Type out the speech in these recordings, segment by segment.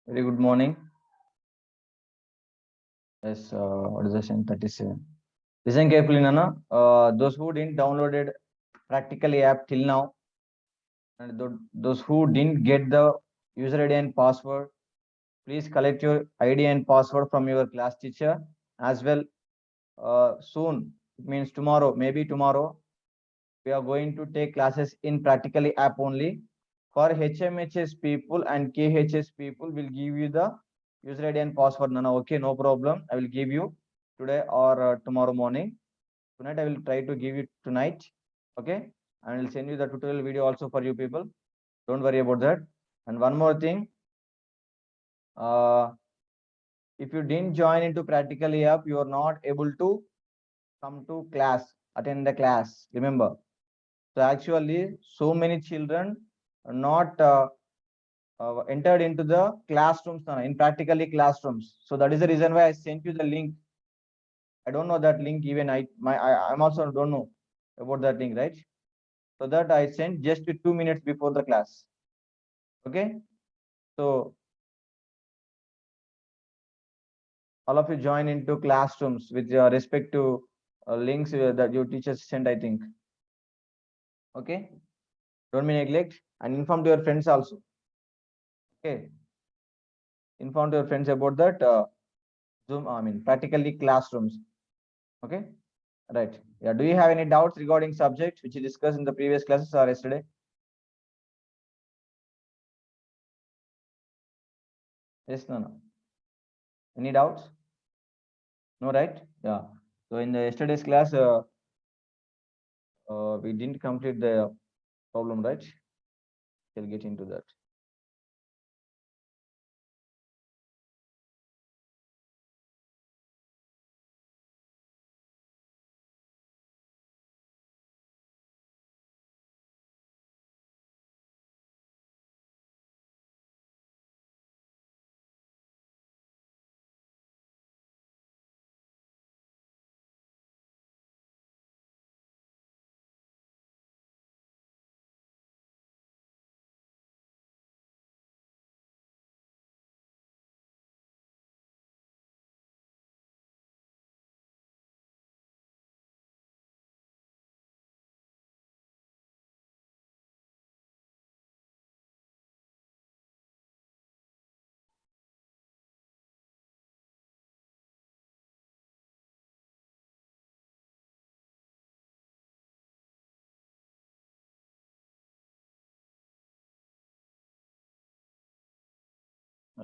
Very good morning. Yes, what is the session 37? Listen carefully, Nana. Those who didn't downloaded practically app till now, and those who didn't get the user ID and password, please collect your ID and password from your class teacher as well. Soon, it means tomorrow, maybe tomorrow, we are going to take classes in practically app only. For HMHS people and KHS people, will give you the user ID and password. Nana, okay, no problem. I will give you today or tomorrow morning. Tonight, I will try to give you tonight. Okay, and I will send you the tutorial video also for you people. Don't worry about that. And one more thing, uh, if you didn't join into practically app, you are not able to come to class, attend the class. Remember. So actually, so many children are not entered into the classrooms in practically classrooms. So that is the reason why I sent you the link. I don't know that link even. I'm also don't know about that link, right? So that I sent just 2 minutes before the class. Okay. So all of you join into classrooms with respect to links that your teachers sent. I think. Okay. Don't be neglect and inform to your friends also. Okay. Inform to your friends about that Zoom. I mean practically classrooms. Okay. Right. Yeah. Do you have any doubts regarding subject which you discussed in the previous classes or yesterday? Yes, no, no. Any doubts? No, right? Yeah. So in the yesterday's class, we didn't complete the problem, right? We'll get into that.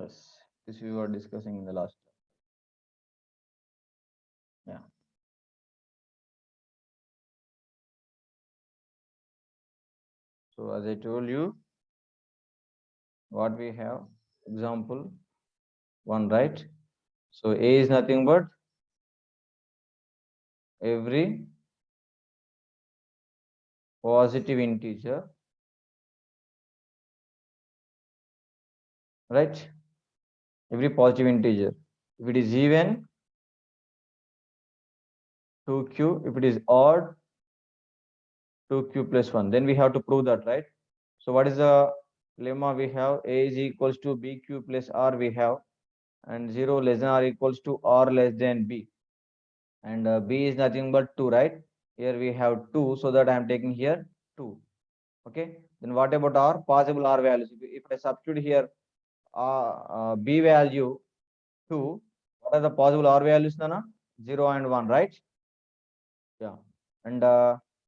Yes. This we were discussing in the last. Yeah. So as I told you, what we have, example one, right? So A is nothing but every positive integer, right? Every positive integer. If it is even, 2q. If it is odd, 2q plus 1. Then we have to prove that, right? So what is the lemma we have? A is equals to bq plus r we have, and 0 less than or equals to r less than b. And b is nothing but 2, right? Here we have 2, so that I am taking here 2. Okay. Then what about r? Possible r values. If I substitute here b value 2, what are the possible r values, Nana? 0 and 1, right? Yeah. And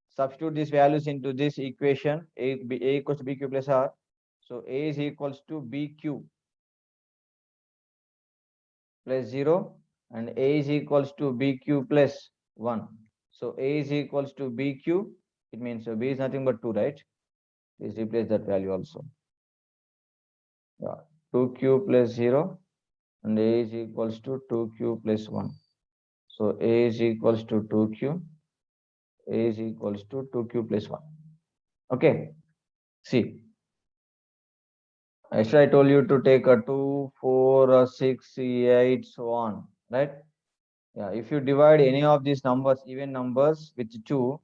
substitute these values into this equation. A equals to bq plus r. So A is equals to BQ plus 0 and A is equals to BQ plus 1. So A is equals to BQ. It means B is nothing but 2, right? Please replace that value also. Yeah. 2Q plus 0 and A is equals to 2Q plus 1. So A is equals to 2Q. A is equals to 2Q plus 1. Okay. See. Yesterday I told you to take a 2, 4, 6, 8, so on, right? Yeah, if you divide any of these numbers, even numbers with 2,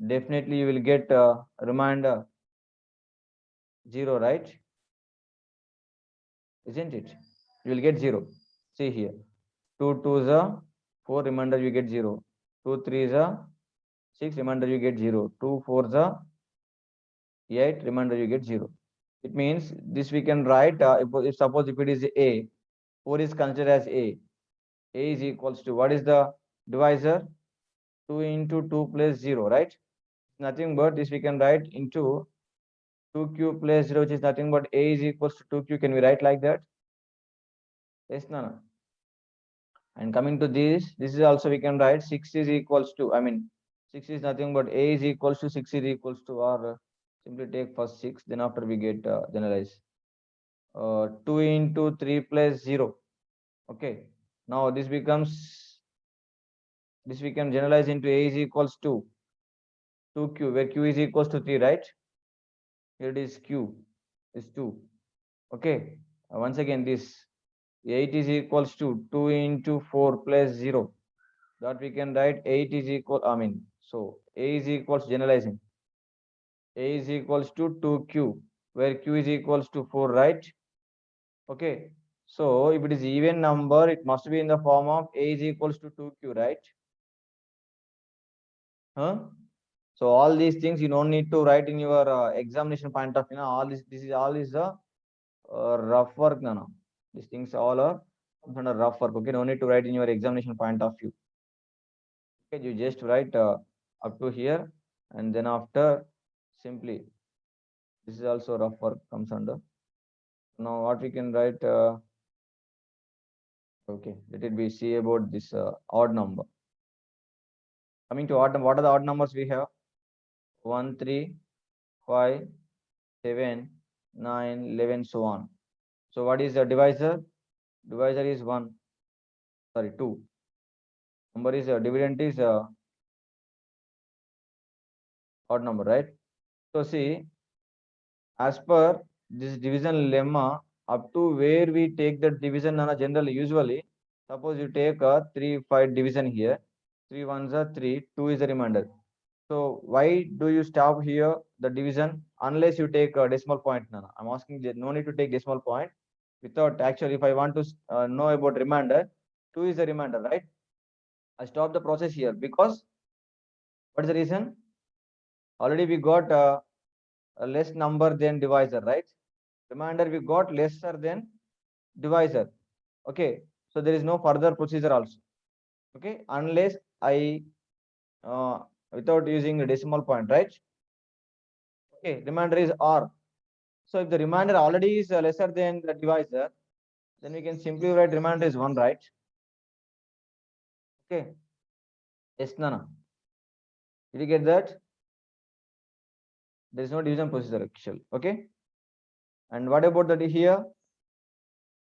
definitely you will get a remainder 0, right? isn't it? You will get 0. See here, 2 2 is a 4, remainder you get 0. 2 3 is a 6, remainder you get 0. 2 4 is a 8, remainder you get 0. It means this we can write, if suppose if it is A, 4 is considered as A. A is equals to, what is the divisor? 2 into 2 plus 0, right? Nothing but this we can write into 2q plus 0, which is nothing but A is equals to 2q. Can we write like that? Yes, no. And coming to this is also we can write 6 is equals to, 6 is nothing but A is equals to 6 is equals to, or simply take first 6, then after we get generalize. 2 into 3 plus 0. Okay. Now this becomes, this we can generalize into A is equals to 2q, where q is equals to 3, right? Here it is q is 2. Okay. Once again, this 8 is equals to 2 into 4 plus 0. That we can write 8 is equal, so A is equals, generalizing. A is equals to 2q, where q is equals to 4, right? Okay. So if it is even number, it must be in the form of A is equals to 2q, right? Huh? So all these things you don't need to write in your examination point of view. All this is all is the rough work. No. These things all are under rough work. Okay, no need to write in your examination point of view. Okay, you just write up to here, and then after simply this is also rough work comes under. Now what we can write? Okay, let it be see about this odd number. Coming to odd number, what are the odd numbers we have? 1 3 5 7 9 11, so on. So what is the divisor? Divisor is 1, sorry 2. Number is dividend is odd number, right? So see, as per this division lemma, up to where we take the division, generally usually, suppose you take a 3 5 division here, 3 ones are 3, 2 is the remainder. So why do you stop here the division unless you take a decimal point? Nana, I'm asking that no need to take decimal point. Without actually, if I want to know about remainder, 2 is the remainder, right? I stop the process here because what is the reason? Already we got a less number than divisor, right? Remainder we got lesser than divisor. Okay, so there is no further procedure also. Okay, unless I without using a decimal point, right? Okay, remainder is r. So if the remainder already is lesser than the divisor, then we can simply write remainder is 1, right? Okay. Yes, Nana. Did you get that? There is no division procedure actually. Okay. And what about that here?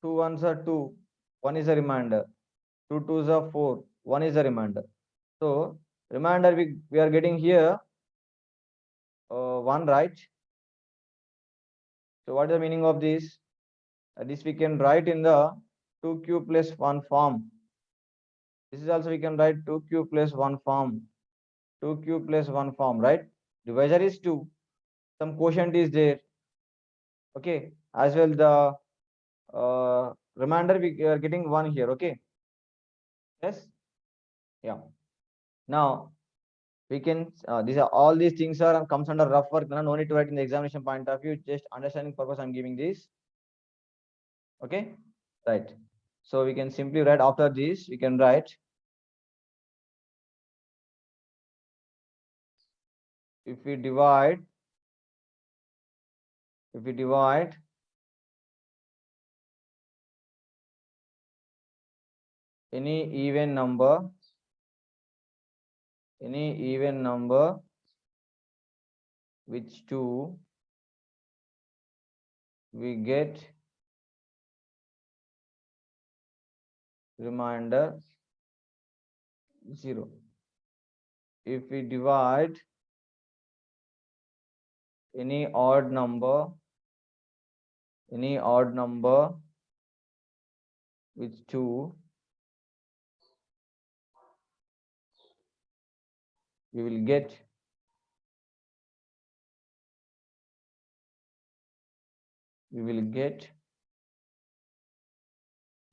2 ones are 2, 1 is a remainder. 2 twos are 4, 1 is a remainder. So remainder we are getting here 1, right? So what is the meaning of this? This we can write in the 2q plus 1 form. This is also we can write 2q plus 1 form. 2q plus 1 form, right? Divisor is 2. Some quotient is there. Okay. As well the remainder we are getting 1 here. Okay. Yes. Yeah. Now we can these are all these things are comes under rough work. No need to write in the examination point of view. Just understanding purpose I'm giving this. Okay. Right. So we can simply write after this. We can write if we divide any even number which 2, we get remainder 0. If we divide any odd number with 2, we will get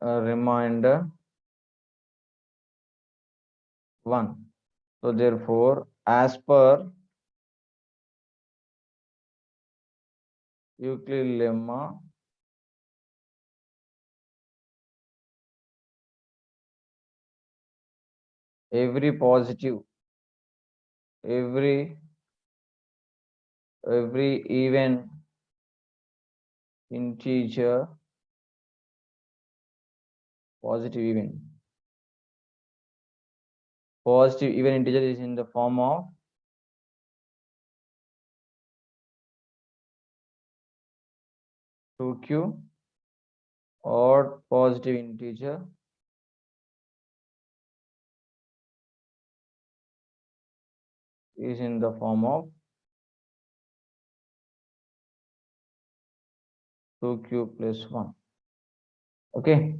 remainder 1. So therefore, as per Euclid lemma, every positive, every even integer, positive even integer is in the form of two q, or positive integer is in the form of 2q plus 1. Okay,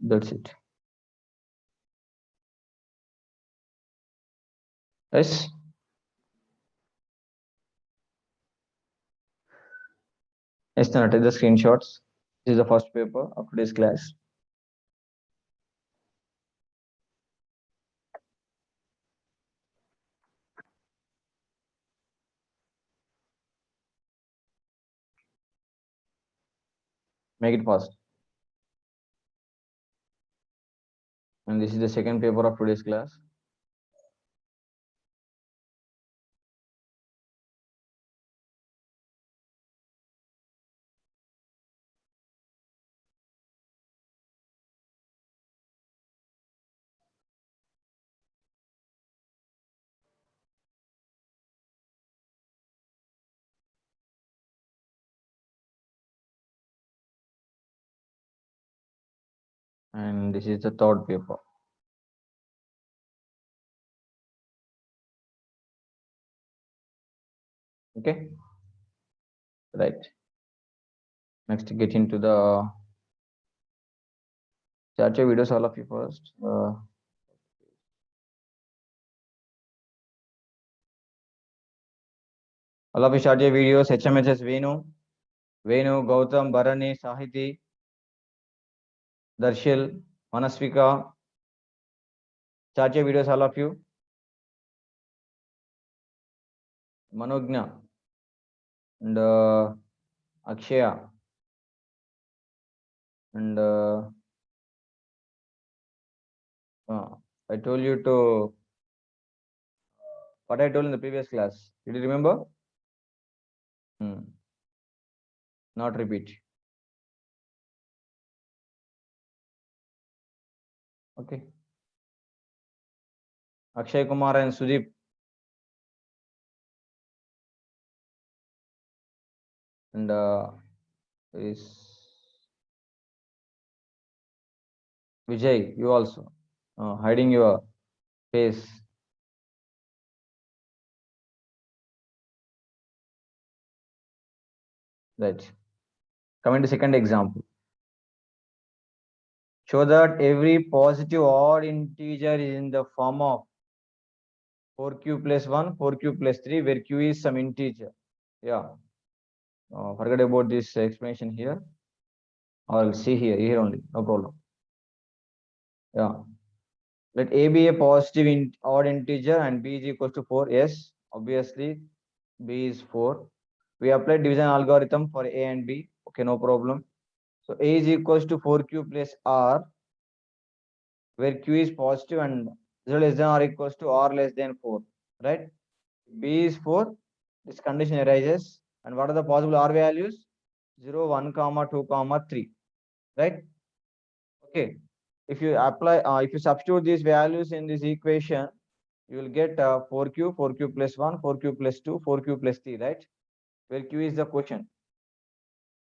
that's it. Yes. Yes, then take the screenshots. This is the first paper of today's class. Make it fast. And this is the second paper of today's class. And this is the third paper. Okay, right. Next, get into the chat your videos, all of you first. All of you start your videos. HMHS Venu, Gautam, Bharani, Sahiti, Darshil, Manasvika. Start your videos, all of you. Manogna and Akshaya and I told you to what I told in the previous class. Did you remember? Not repeat. Okay. Akshay Kumar and Sudeep. And is Vijay, you also hiding your face. Right. Coming to second example. Show that every positive odd integer is in the form of 4q plus 1, 4q plus 3, where q is some integer. Yeah. Forget about this explanation here. I'll see here only, no problem. Yeah. Let a be a positive odd integer and b is equal to 4. Yes, obviously b is 4. We apply division algorithm for a and b. Okay, no problem. So a is equals to 4q plus r, where q is positive and 0 less than or equals to r less than 4. Right? B is 4. This condition arises. And what are the possible r values? 0, 1, comma 2, comma 3. Right? Okay. If you apply, if you substitute these values in this equation, you will get 4q, 4q plus 1, 4q plus 2, 4q plus 3, right? Where q is the quotient.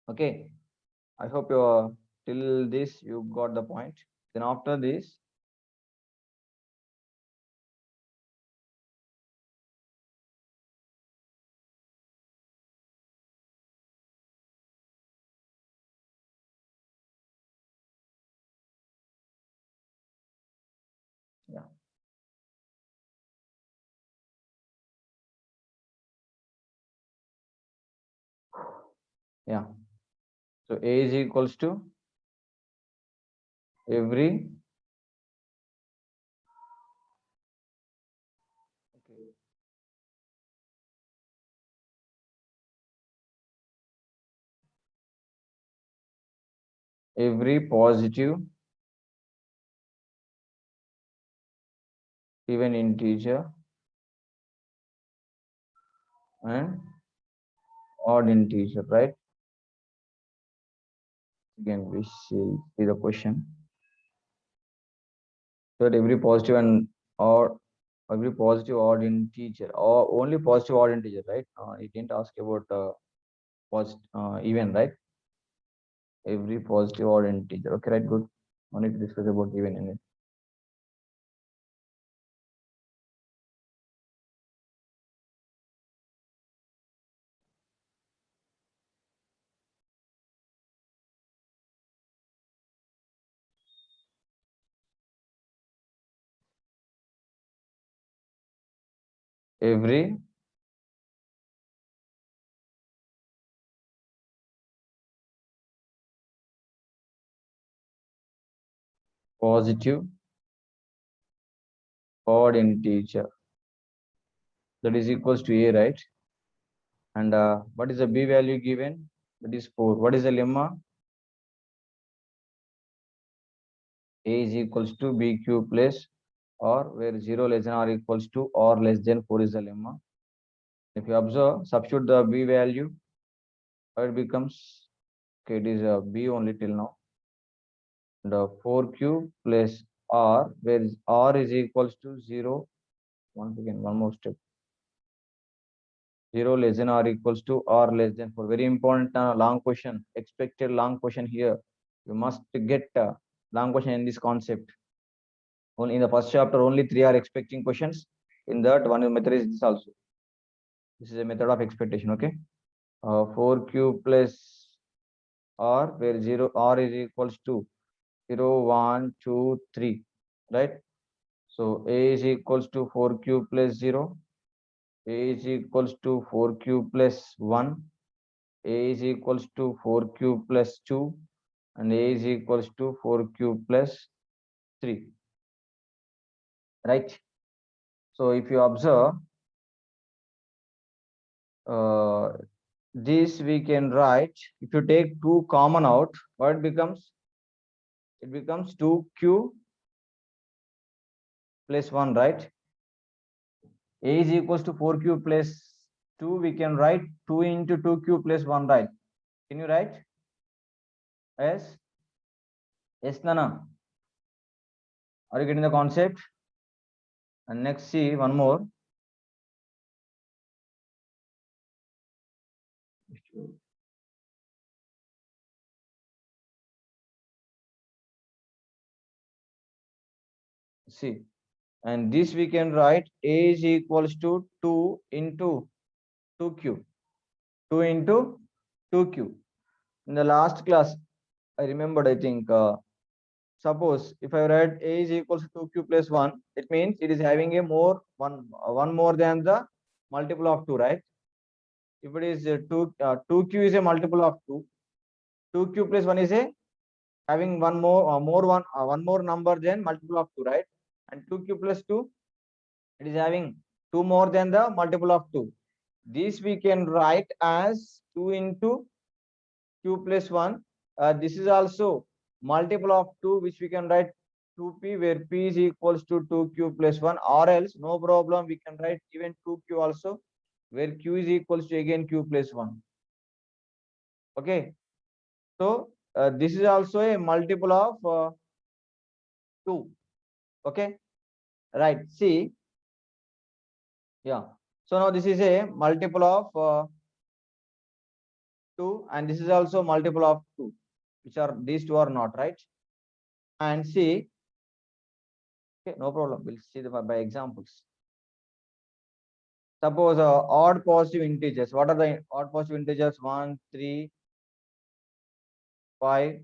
Okay. I hope you till this you got the point. Then after this, yeah. Yeah. So A is equals to every positive even integer and odd integer, right? Again, we see the question. So that every positive and or every positive odd integer or only positive odd integer, right? It didn't ask about even, right? Every positive odd integer. Okay, right, good. No need to discuss about even in it. Every positive odd integer that is equals to A, right? And what is the B value given? That is 4. What is the lemma? A is equals to BQ plus or where 0 less than or equals to or less than 4 is the lemma. If you observe, substitute the B value, it becomes, okay, it is a B only till now. The 4Q plus R, where R is equals to 0. Once again, one more step. 0 less than or equals to or less than 4. Very important long question, expected long question here. You must get long question in this concept. Only in the first chapter, only 3 are expecting questions. In that, one method is this also. This is a method of expectation, okay? 4Q plus R, where 0 R is equals to 0, 1, 2, 3, right? So A is equals to 4Q plus 0. A is equals to 4Q plus 1. A is equals to 4Q plus 2. And A is equals to 4Q plus 3. Right? So if you observe, this we can write, if you take 2 common out, what becomes? It becomes 2Q plus 1, right? A is equals to 4Q plus 2, we can write 2 into 2Q plus 1, right? Can you write? Yes? Yes, Nana? Are you getting the concept? And next, see one more. See, and this we can write A is equals to 2 into 2Q. 2 into 2Q. In the last class, I remembered, I think, suppose if I write A is equals to 2Q plus 1, it means it is having a one more than the multiple of 2, right? If it is 2Q is a multiple of 2, 2Q plus 1 is a having one more number than multiple of 2, right? And 2Q plus 2, it is having 2 more than the multiple of 2. This we can write as 2 into Q plus 1. This is also multiple of 2, which we can write 2P, where P is equals to 2Q plus 1, or else no problem, we can write even 2Q also, where Q is equals to again Q plus 1. Okay. So this is also a multiple of 2. Okay. Right. See. Yeah. So now this is a multiple of 2, and this is also multiple of 2, which are these two are not, right? And see. Okay, no problem. We'll see by examples. Suppose odd positive integers. What are the odd positive integers? 1, 3, 5.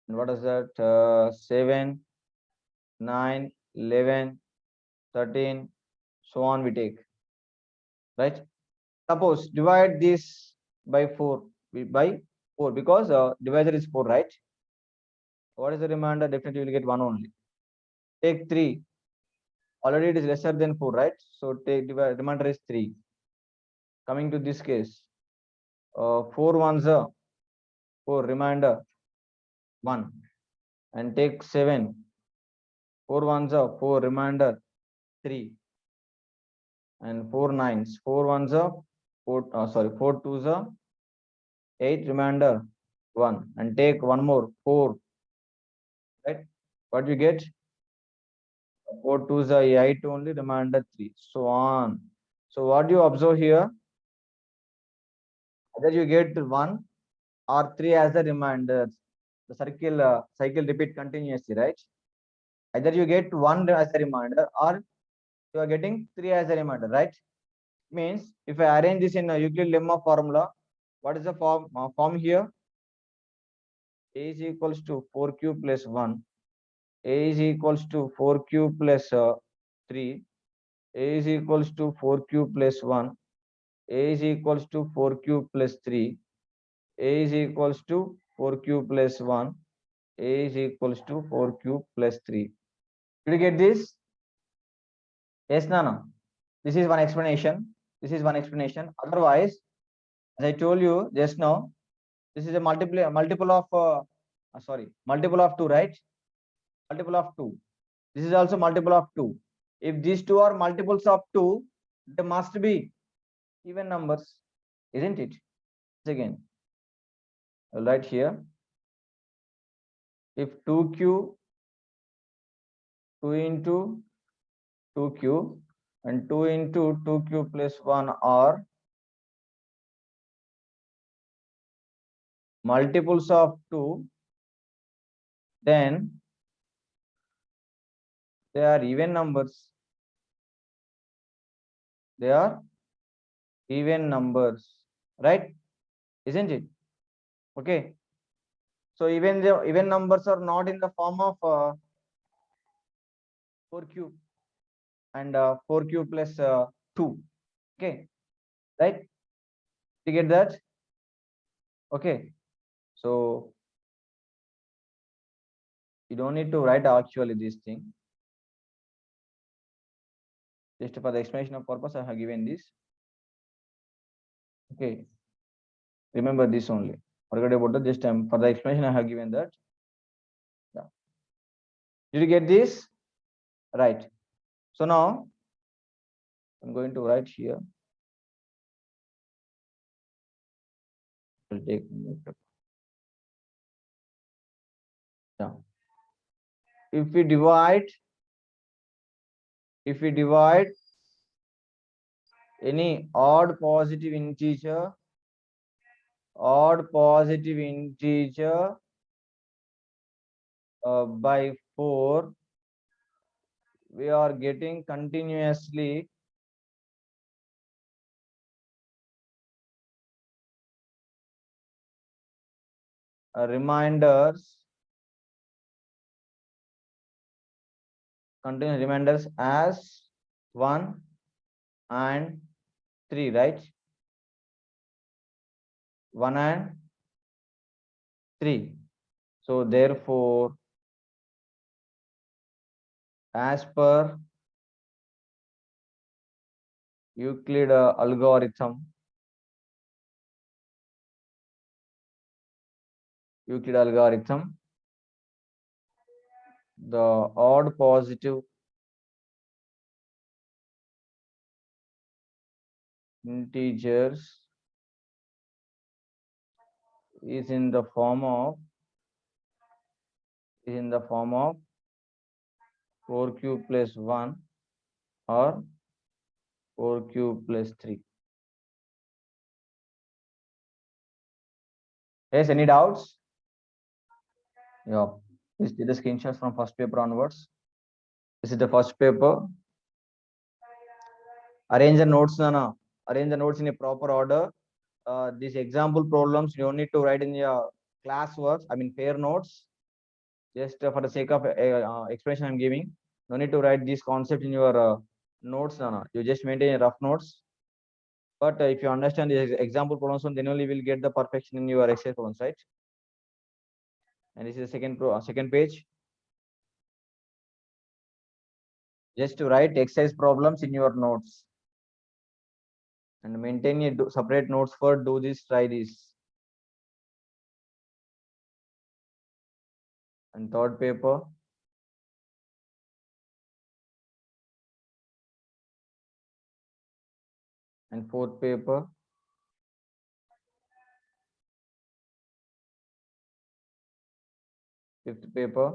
And what is that? 7, 9, 11, 13, so on we take. Right? Suppose divide this by 4 by 4 because divisor is 4, right? What is the remainder? Definitely you will get 1 only. Take 3. Already it is lesser than 4, right? So take remainder is 3. Coming to this case, 4 ones are 4, remainder 1. And take 7. 4 ones are 4, remainder 3. And 4 nines. 4 ones are 4, sorry, 4 twos are 8, remainder 1. And take one more, 4, right? What you get? 4 twos are 8 only, remainder 3. So on. So what you observe here? Either you get 1 or 3 as the remainder. The cycle repeat continuously, right? Either you get 1 as a reminder or you are getting 3 as a reminder, right? Means if I arrange this in a Euclid lemma formula, what is the form here? A is equals to 4q plus 1. A is equals to 4q plus 3. A is equals to 4q plus 1. A is equals to 4q plus 3. A is equals to 4q plus 1. A is equals to 4q plus 3. Did you get this? Yes, no. This is one explanation. This is one explanation. Otherwise, as I told you just now, this is a multiple of multiple of 2, right? Multiple of 2. This is also multiple of 2. If these two are multiples of 2, they must be even numbers, isn't it? Again, I'll write here. If 2q, 2 into 2q and 2 into 2q plus 1 are multiples of 2, then they are even numbers. They are even numbers, right? Isn't it? Okay. So even the even numbers are not in the form of 4q and 4q plus 2. Okay, right? You get that? Okay. So you don't need to write actually this thing. Just for the explanation of purpose, I have given this. Okay. Remember this only. Forget about that. Just for the explanation, I have given that. Yeah. Did you get this? Right. So now I'm going to write here. I'll take. Yeah. If we divide any odd positive integer by 4, we are getting continuously reminders, continuous reminders as 1 and 3, right? 1 and 3. So therefore, as per Euclid algorithm, the odd positive integers is in the form of 4q plus 1 or 4q plus 3. Yes, any doubts? Yeah, please take the screenshots from first paper onwards. This is the first paper. Arrange the notes, Nana. Arrange the notes in a proper order. These example problems you don't need to write in your class works, I mean pair notes. Just for the sake of explanation I'm giving, no need to write this concept in your notes, Nana. You just maintain a rough notes. But if you understand the example problems, then only will get the perfection in your exercise problems, right? And this is the second page. Just to write exercise problems in your notes and maintain a separate notes for do this, try this. And third paper. And fourth paper. Fifth paper.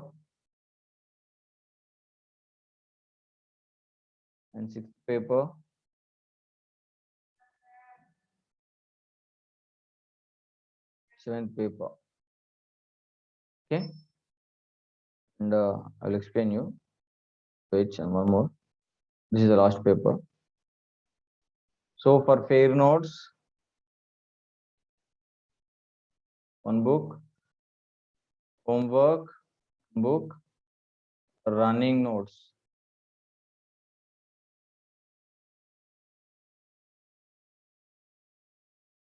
And sixth paper. Seventh paper. Okay. And I'll explain you. Wait, and one more. This is the last paper. So for fair notes, one book, homework book, running notes.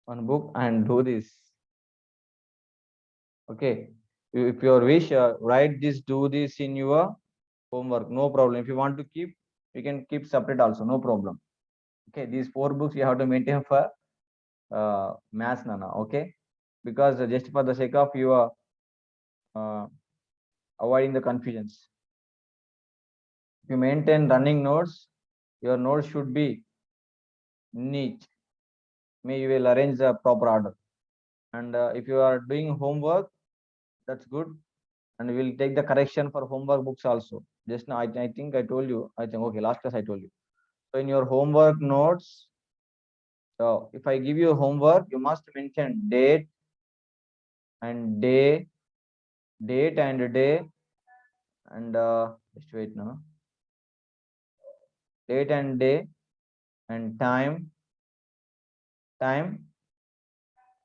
One book and do this. Okay. If your wish, write this, do this in your homework. No problem. If you want to keep, you can keep separate also. No problem. Okay. These 4 books you have to maintain for maths, Nana. Okay. Because just for the sake of you are avoiding the confusions. If you maintain running notes, your notes should be neat. May you will arrange the proper order. And if you are doing homework, that's good. And we will take the correction for homework books also. Just now, I think I told you. I think okay, last class I told you. So in your homework notes, so if I give you homework, you must mention date and day, date and day, and just wait now. Date and day, and time,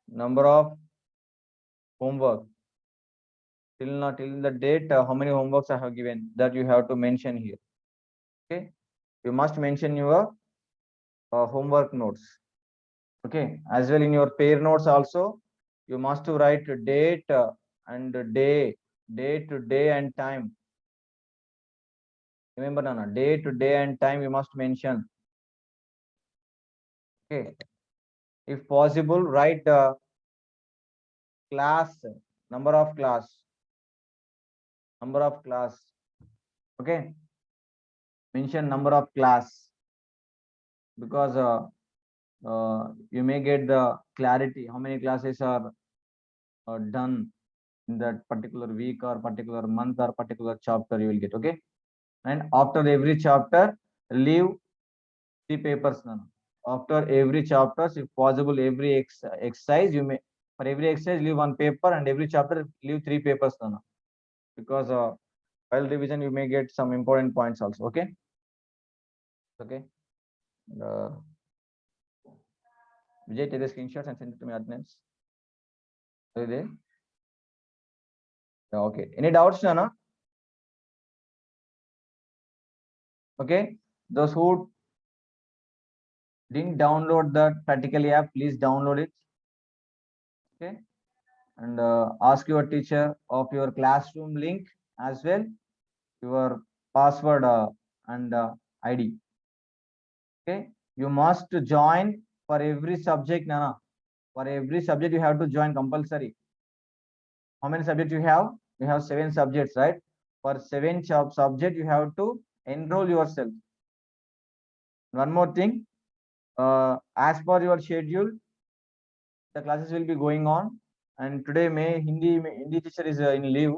number of homework till the date. How many homeworks I have given that you have to mention here. Okay, you must mention your homework notes. Okay, as well in your pair notes also, you must write date and day, day and time. Remember, Nana, day and time you must mention. Okay, if possible, write the class, number of class. Okay, mention number of class, because you may get the clarity how many classes are done in that particular week or particular month or particular chapter you will get. Okay, and after every chapter leave 3 papers now. After every chapters, if possible, every exercise you may, for every exercise leave 1 paper, and every chapter leave 3 papers now, because while revision you may get some important points also. Okay. Okay. uh, Vijay, take the screenshots and send it to me attendance. Are you there? Yeah, okay, any doubts, Nana? Okay, those who didn't download the practically app, please download it. Okay, and ask your teacher of your classroom link as well, your password and ID. Okay, you must join for every subject, Nana. For every subject you have to join compulsory. How many subjects you have? You have 7 subjects, right? For 7 subject you have to enroll yourself. One more thing, as per your schedule, the classes will be going on. And today Hindi teacher is in leave.